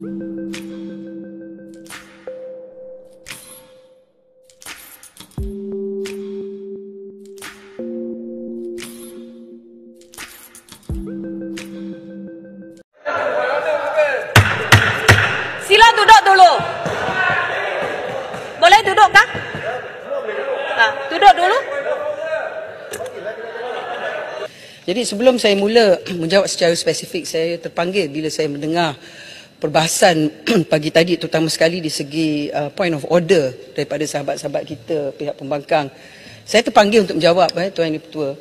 Sila duduk dulu. Boleh duduk kah? Duduk dulu. Jadi sebelum saya mula menjawab secara spesifik, saya terpanggil bila saya mendengar perbahasan pagi tadi, terutama sekali di segi point of order daripada sahabat-sahabat kita pihak pembangkang. Saya terpanggil untuk menjawab, Tuan Yang Dipertua.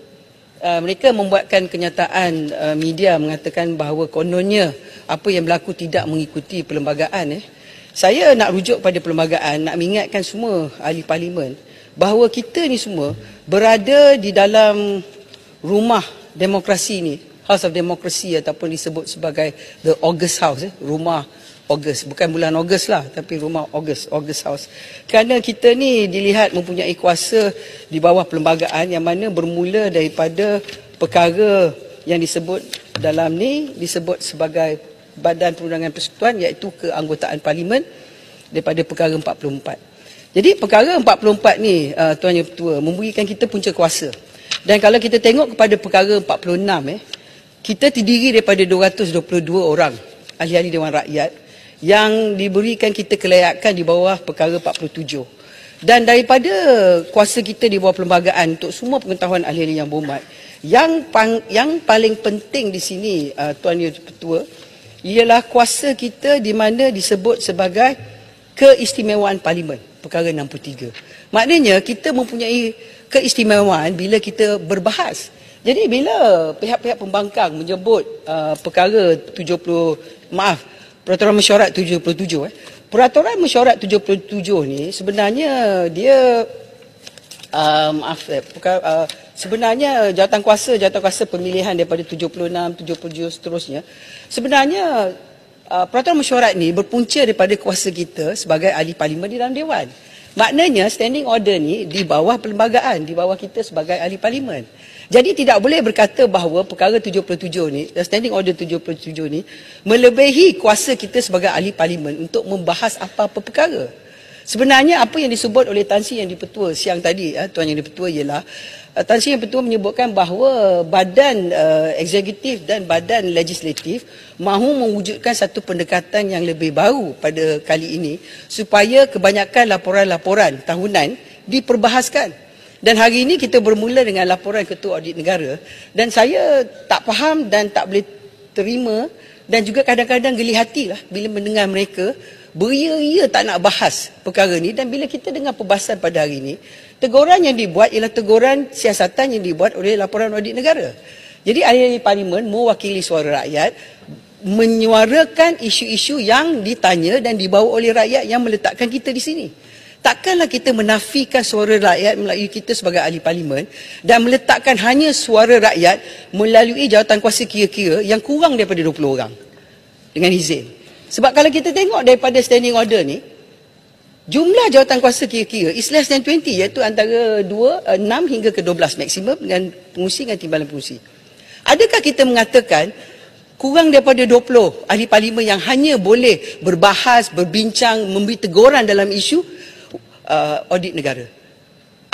Mereka membuatkan kenyataan, media mengatakan bahawa kononnya apa yang berlaku tidak mengikuti perlembagaan. Saya nak rujuk pada perlembagaan, nak mengingatkan semua ahli parlimen bahawa kita ni semua berada di dalam rumah demokrasi ni, House of Democracy ataupun disebut sebagai The August House, rumah August, bukan bulan Ogos lah, tapi rumah August House. Kerana kita ni dilihat mempunyai kuasa di bawah perlembagaan yang mana bermula daripada perkara yang disebut dalam ni disebut sebagai Badan Perundangan Persekutuan, iaitu keanggotaan parlimen daripada perkara 44. Jadi perkara 44 ni, Tuan Yang Ketua, memberikan kita punca kuasa. Dan kalau kita tengok kepada perkara 46, kita terdiri daripada 222 orang ahli-ahli Dewan Rakyat yang diberikan kita kelayakan di bawah perkara 47. Dan daripada kuasa kita di bawah perlembagaan untuk semua pengetahuan ahli-ahli yang berhormat, yang paling penting di sini, Tuan Yang Ketua, ialah kuasa kita di mana disebut sebagai keistimewaan parlimen, perkara 63. Maknanya kita mempunyai keistimewaan bila kita berbahas. Jadi bila pihak-pihak pembangkang menyebut perkara Peraturan Mesyuarat 77, Peraturan Mesyuarat 77 ni sebenarnya dia sebenarnya jawatan kuasa pemilihan daripada 76, 77 seterusnya. Sebenarnya Peraturan Mesyuarat ni berpunca daripada kuasa kita sebagai ahli parlimen di dalam Dewan. Maknanya standing order ni di bawah perlembagaan, di bawah kita sebagai ahli parlimen. Jadi tidak boleh berkata bahawa perkara 77 ni, standing order 77 ni melebihi kuasa kita sebagai ahli parlimen untuk membahas apa-apa perkara. Sebenarnya apa yang disebut oleh Tan Sri Yang Dipertua siang tadi, Tuan Yang Dipertua, ialah Tan Sri Yang Dipertua menyebutkan bahawa badan eksekutif dan badan legislatif mahu mewujudkan satu pendekatan yang lebih baru pada kali ini supaya kebanyakan laporan-laporan tahunan diperbahaskan. Dan hari ini kita bermula dengan laporan Ketua Audit Negara, dan saya tak faham dan tak boleh terima dan juga kadang-kadang geli hatilah bila mendengar mereka beria-ia tak nak bahas perkara ni. Dan bila kita dengar perbahasan pada hari ini, teguran yang dibuat ialah teguran siasatan yang dibuat oleh laporan audit negara. Jadi ahli parlimen mewakili suara rakyat, menyuarakan isu-isu yang ditanya dan dibawa oleh rakyat yang meletakkan kita di sini. Takkanlah kita menafikan suara rakyat melalui kita sebagai ahli parlimen dan meletakkan hanya suara rakyat melalui jawatan kuasa kira-kira yang kurang daripada 20 orang dengan izin. Sebab kalau kita tengok daripada standing order ni, jumlah jawatan kuasa kira-kira is less than 20, iaitu antara 6 hingga ke 12 maksimum dengan pengurusi dengan timbalan pengurusi. Adakah kita mengatakan kurang daripada 20 ahli parlimen yang hanya boleh berbahas, berbincang, memberi teguran dalam isu audit negara?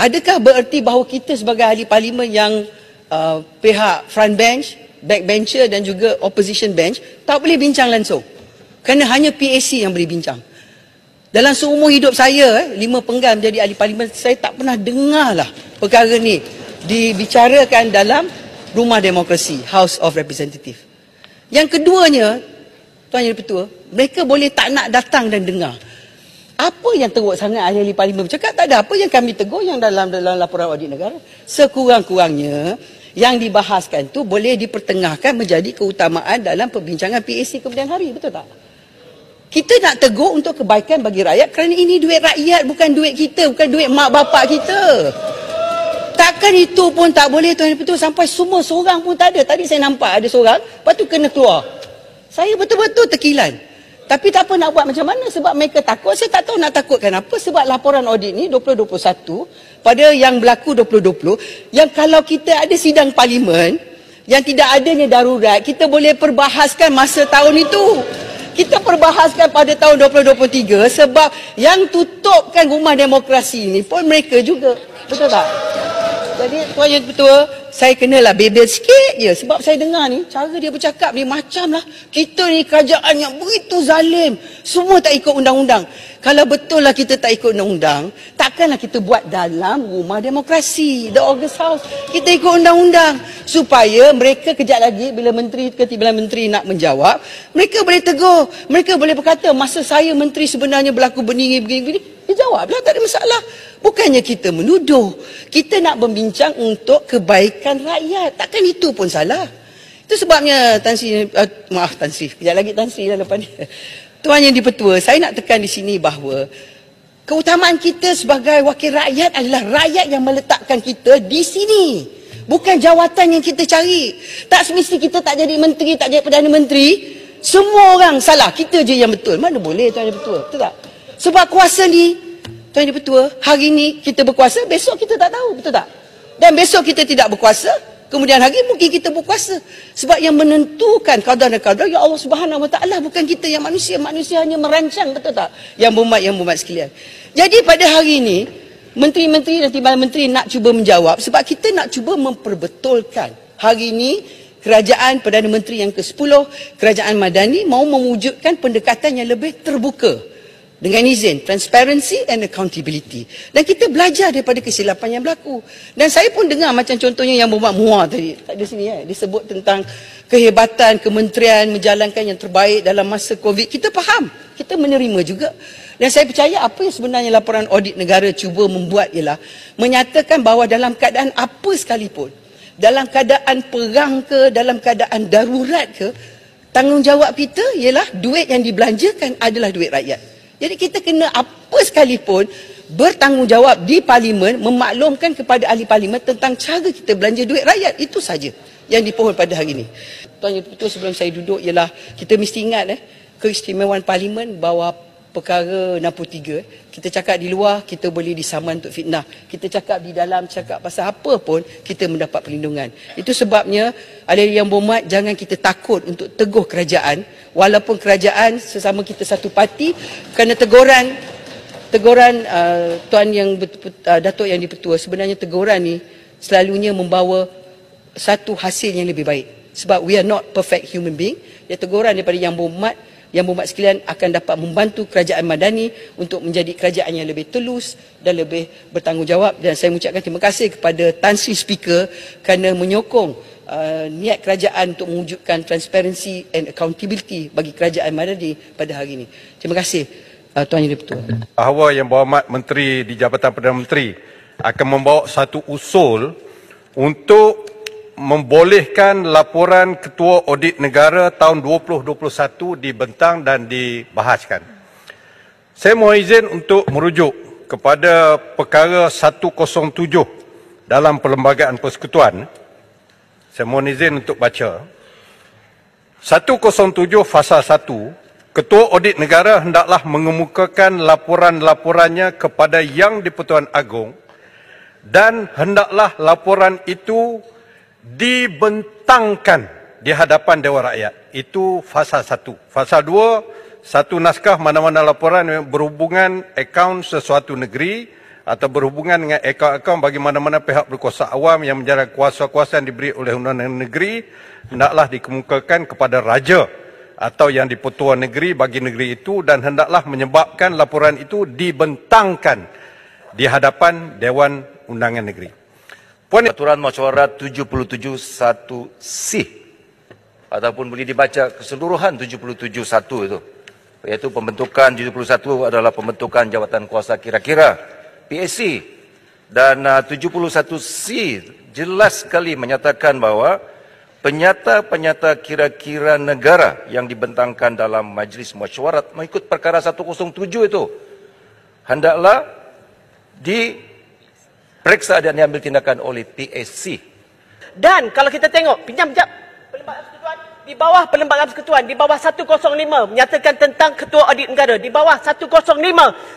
Adakah bererti bahawa kita sebagai ahli parlimen yang pihak front bench, backbencher dan juga opposition bench tak boleh bincang langsung? Kerana hanya PAC yang boleh bincang. Dalam seumur hidup saya, 5 penggal menjadi ahli parlimen, saya tak pernah dengarlah perkara ni dibicarakan dalam rumah demokrasi, House of Representative. Yang keduanya, Tuan Yang Dipertua, mereka boleh tak nak datang dan dengar. Apa yang teruk sangat ahli-ahli parlimen bercakap? Tak ada apa yang kami tegur yang dalam laporan audit negara. Sekurang-kurangnya yang dibahaskan tu boleh dipertengahkan menjadi keutamaan dalam perbincangan PAC kemudian hari, betul tak? Kita nak tegur untuk kebaikan bagi rakyat kerana ini duit rakyat, bukan duit kita, bukan duit mak bapak kita. Takkan itu pun tak boleh, Tuan Yang Dipertua, sampai semua seorang pun tak ada. Tadi saya nampak ada seorang, lepas tu kena keluar. Saya betul-betul terkilan. Tapi tak apa nak buat macam mana, sebab mereka takut. Saya tak tahu nak takutkan apa, sebab laporan audit ni 2021 pada yang berlaku 2020, yang kalau kita ada sidang parlimen yang tidak adanya darurat, kita boleh perbahaskan masa tahun itu. kita perbahaskan pada tahun 2023 sebab yang tutupkan rumah demokrasi ni pun mereka juga. Betul tak? Jadi Tuan Yang Ketua, saya kenalah bebel sikit je sebab saya dengar ni cara dia bercakap ni macam lah kita ni kerajaan yang begitu zalim, semua tak ikut undang-undang. Kalau betul lah kita tak ikut undang-undang, takkanlah kita buat dalam rumah demokrasi, the August House. Kita ikut undang-undang supaya mereka kejap lagi bila menteri nak menjawab, mereka boleh tegur, mereka boleh berkata masa saya menteri sebenarnya berlaku begini. Dia jawablah, tak ada masalah. Bukannya kita menuduh, kita nak membincang untuk kebaikan rakyat. Takkan itu pun salah. Itu sebabnya Tan Sri, kejap lagi Tan Sri lah lepas ni. Tuan Yang di-Pertua, saya nak tekan di sini bahawa keutamaan kita sebagai wakil rakyat adalah rakyat yang meletakkan kita di sini. Bukan jawatan yang kita cari. Tak semesti kita tak jadi menteri, tak jadi Perdana Menteri. Semua orang salah, kita je yang betul. Mana boleh Tuan Yang Di-Pertua? Betul tak? Sebab kuasa ni, Tuan Yang Di-Pertua, hari ni kita berkuasa, besok kita tak tahu, betul tak? Dan besok kita tidak berkuasa, kemudian hari mungkin kita berkuasa. Sebab yang menentukan qada dan qadar ya Allah Subhanahu Wa Taala, bukan kita yang manusia. Manusia hanya merancang, betul tak? Yang berhormat sekalian. Jadi pada hari ini, menteri-menteri dan timbalan menteri nak cuba menjawab sebab kita nak cuba memperbetulkan. Hari ini kerajaan Perdana Menteri yang ke-10, kerajaan Madani mahu mewujudkan pendekatan yang lebih terbuka. Dengan izin, transparency and accountability. Dan kita belajar daripada kesilapan yang berlaku. Dan saya pun dengar macam contohnya yang Muhammad Muar tadi. Tak ada sini disebut tentang kehebatan kementerian menjalankan yang terbaik dalam masa COVID. Kita faham. Kita menerima juga. Dan saya percaya apa yang sebenarnya laporan audit negara cuba membuat ialah menyatakan bahawa dalam keadaan apa sekalipun, dalam keadaan perang ke, dalam keadaan darurat ke, tanggungjawab kita ialah duit yang dibelanjakan adalah duit rakyat. Jadi kita kena apa sekalipun bertanggungjawab di parlimen, memaklumkan kepada ahli parlimen tentang cara kita belanja duit rakyat. Itu saja yang dipohon pada hari ini. Tuan Yang Betul sebelum saya duduk ialah kita mesti ingat keistimewaan parlimen bahawa perkara 63, kita cakap di luar, kita boleh disaman untuk fitnah. Kita cakap di dalam, cakap pasal apa pun, kita mendapat perlindungan. Itu sebabnya, ahli yang berhormat, jangan kita takut untuk teguh kerajaan, walaupun kerajaan sesama kita satu parti, kerana teguran Tuan Yang Datuk Yang Di-Pertua, sebenarnya teguran ni selalunya membawa satu hasil yang lebih baik. Sebab we are not perfect human being. Ya, teguran daripada Yang Berhormat sekalian akan dapat membantu kerajaan Madani untuk menjadi kerajaan yang lebih telus dan lebih bertanggungjawab. Dan saya mengucapkan terima kasih kepada Tan Sri Speaker kerana menyokong niat kerajaan untuk mewujudkan transparency and accountability bagi kerajaan Madani pada hari ini. Terima kasih Tuan Yang Di-Pertua. Bahawa Yang Berhormat Menteri di Jabatan Perdana Menteri akan membawa satu usul untuk membolehkan laporan Ketua Audit Negara tahun 2021 dibentang dan dibahaskan. Saya mohon izin untuk merujuk kepada perkara 107 dalam Perlembagaan Persekutuan. Saya mohon izin untuk baca. 107 Fasal 1, Ketua Audit Negara hendaklah mengemukakan laporan-laporannya kepada Yang di-Pertuan Agong dan hendaklah laporan itu dibentangkan di hadapan Dewan Rakyat. Itu Fasal 1. Fasal 2, satu naskah mana-mana laporan yang berhubungan akaun sesuatu negeri atau berhubungan dengan akaun-akaun bagi mana-mana pihak berkuasa awam yang menjalankan kuasa-kuasa yang diberi oleh undang-undang negeri hendaklah dikemukakan kepada Raja atau Yang di-Pertua Negeri bagi negeri itu dan hendaklah menyebabkan laporan itu dibentangkan di hadapan Dewan Undangan Negeri. Peraturan Mesyuarat 77(1)C ataupun boleh dibaca keseluruhan 77(1) itu, iaitu pembentukan 71 adalah pembentukan jawatan kuasa kira-kira PSC, dan 71C jelas sekali menyatakan bahawa penyata-penyata kira-kira negara yang dibentangkan dalam Majlis Mesyuarat mengikut perkara 107 itu hendaklah diperiksa dan diambil tindakan oleh PSC. Dan kalau kita tengok, pinjam sekejap. Perlembagaan Persekutuan, Di bawah Perlembagaan Persekutuan, di bawah 105 menyatakan tentang Ketua Audit Negara. Di bawah 105,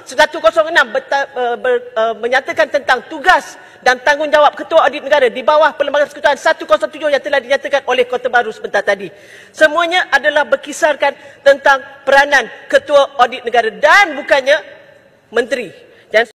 106 menyatakan tentang tugas dan tanggungjawab Ketua Audit Negara. Di bawah Perlembagaan Persekutuan 107 yang telah dinyatakan oleh Kota Baru sebentar tadi. Semuanya adalah berkisarkan tentang peranan Ketua Audit Negara dan bukannya Menteri.